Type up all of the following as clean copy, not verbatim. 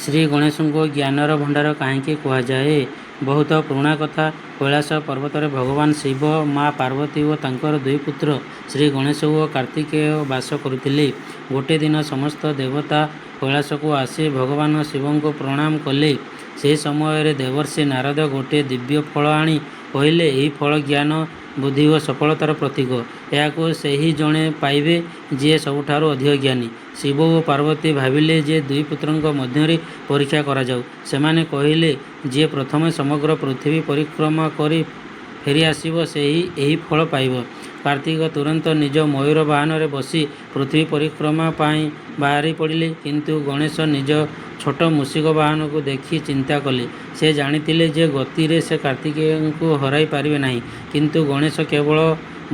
ଶ୍ରୀ ଗଣେଶଙ୍କୁ ଜ୍ଞାନର ଭଣ୍ଡାର କାହିଁକି କୁହାଯାଏ? ବହୁତ ପୁରୁଣା କଥା। କୈଳାସ ପର୍ବତରେ ଭଗବାନ ଶିବ, ମା ପାର୍ବତୀ ଓ ତାଙ୍କର ଦୁଇ ପୁତ୍ର ଶ୍ରୀ ଗଣେଶ ଓ କାର୍ତ୍ତିକେୟ ବାସ କରୁଥିଲେ। ଗୋଟିଏ ଦିନ ସମସ୍ତ ଦେବତା କୈଳାସକୁ ଆସି ଭଗବାନ ଶିବଙ୍କୁ ପ୍ରଣାମ କଲେ। ସେହି ସମୟରେ ଦେବର୍ଷି ନାରଦ ଗୋଟିଏ ଦିବ୍ୟ ଫଳ ଆଣି କହିଲେ, ଏହି ଫଳ ଜ୍ଞାନ, ବୁଦ୍ଧି ଓ ସଫଳତାର ପ୍ରତୀକ। ଏହାକୁ ସେହି ଜଣେ ପାଇବେ ଯିଏ ସବୁଠାରୁ ଅଧିକ ଜ୍ଞାନୀ। ଶିବ ଓ ପାର୍ବତୀ ଭାବିଲେ ଯେ ଦୁଇ ପୁତ୍ରଙ୍କ ମଧ୍ୟରେ ପରୀକ୍ଷା କରାଯାଉ। ସେମାନେ କହିଲେ, ଯିଏ ପ୍ରଥମେ ସମଗ୍ର ପୃଥିବୀ ପରିକ୍ରମା କରି ଫେରିଆସିବ ସେହି ଏହି ଫଳ ପାଇବ। କାର୍ତ୍ତିକ ତୁରନ୍ତ ନିଜ ମୟୂର ବାହନରେ ବସି ପୃଥିବୀ ପରିକ୍ରମା ପାଇଁ ବାହାରି ପଡ଼ିଲେ। କିନ୍ତୁ ଗଣେଶ ନିଜ ଛୋଟ ମୂଷିକ ବାହନକୁ ଦେଖି ଚିନ୍ତା କଲେ। ସେ ଜାଣିଥିଲେ ଯେ ଗତିରେ ସେ କାର୍ତ୍ତିକେୟଙ୍କୁ ହରାଇ ପାରିବେ ନାହିଁ। କିନ୍ତୁ ଗଣେଶ କେବଳ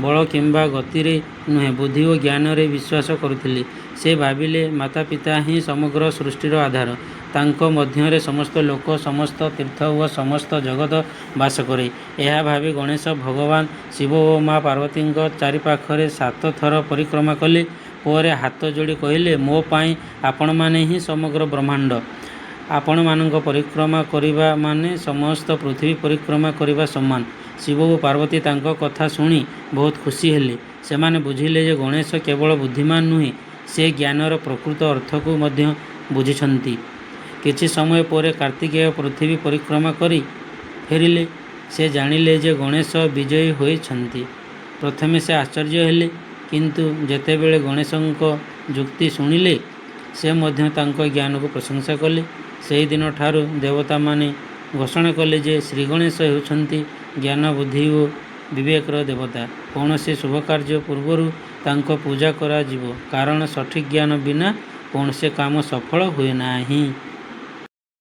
ବଳ କିମ୍ବା ଗତିରେ ନୁହେଁ, ବୁଦ୍ଧି ଓ ଜ୍ଞାନରେ ବିଶ୍ୱାସ କରୁଥିଲେ। ସେ ଭାବିଲେ, ମାତା ପିତା ହିଁ ସମଗ୍ର ସୃଷ୍ଟିର ଆଧାର। ତାଙ୍କ ମଧ୍ୟରେ ସମସ୍ତ ଲୋକ, ସମସ୍ତ ତୀର୍ଥ ଓ ସମସ୍ତ ଜଗତ ବାସ କରେ। ଏହା ଭାବି ଗଣେଶ ଭଗବାନ ଶିବ ଓ ମା ପାର୍ବତୀଙ୍କ ଚାରିପାଖରେ 7 ଥର ପରିକ୍ରମା କଲେ। ପରେ ହାତ ଯୋଡ଼ି କହିଲେ, ମୋ ପାଇଁ ଆପଣମାନେ ହିଁ ସମଗ୍ର ବ୍ରହ୍ମାଣ୍ଡ। ଆପଣମାନଙ୍କ ପରିକ୍ରମା କରିବା ମାନେ ସମସ୍ତ ପୃଥିବୀ ପରିକ୍ରମା କରିବା ସମାନ। ଶିବ ଓ ପାର୍ବତୀ ତାଙ୍କ କଥା ଶୁଣି ବହୁତ ଖୁସି ହେଲେ। ସେମାନେ ବୁଝିଲେ ଯେ ଗଣେଶ କେବଳ ବୁଦ୍ଧିମାନ ନୁହେଁ, ସେ ଜ୍ଞାନର ପ୍ରକୃତ ଅର୍ଥକୁ ମଧ୍ୟ ବୁଝିଛନ୍ତି। କିଛି ସମୟ ପରେ କାର୍ତ୍ତିକେୟ ପୃଥିବୀ ପରିକ୍ରମା କରି ଫେରିଲେ। ସେ ଜାଣିଲେ ଯେ ଗଣେଶ ବିଜୟୀ ହୋଇଛନ୍ତି। ପ୍ରଥମେ ସେ ଆଶ୍ଚର୍ଯ୍ୟ ହେଲେ, କିନ୍ତୁ ଯେତେବେଳେ ଗଣେଶଙ୍କ ଯୁକ୍ତି ଶୁଣିଲେ, ସେ ମଧ୍ୟ ତାଙ୍କ ଜ୍ଞାନକୁ ପ୍ରଶଂସା କଲେ। ସେହିଦିନଠାରୁ ଦେବତାମାନେ ଘୋଷଣା କଲେ ଯେ ଶ୍ରୀଗଣେଶ ହେଉଛନ୍ତି ଜ୍ଞାନ, ବୁଦ୍ଧି ଓ ବିବେକର ଦେବତା। କୌଣସି ଶୁଭକାର୍ଯ୍ୟ ପୂର୍ବରୁ ତାଙ୍କ ପୂଜା କରାଯିବ, କାରଣ ସଠିକ୍ ଜ୍ଞାନ ବିନା କୌଣସି କାମ ସଫଳ ହୁଏ ନାହିଁ।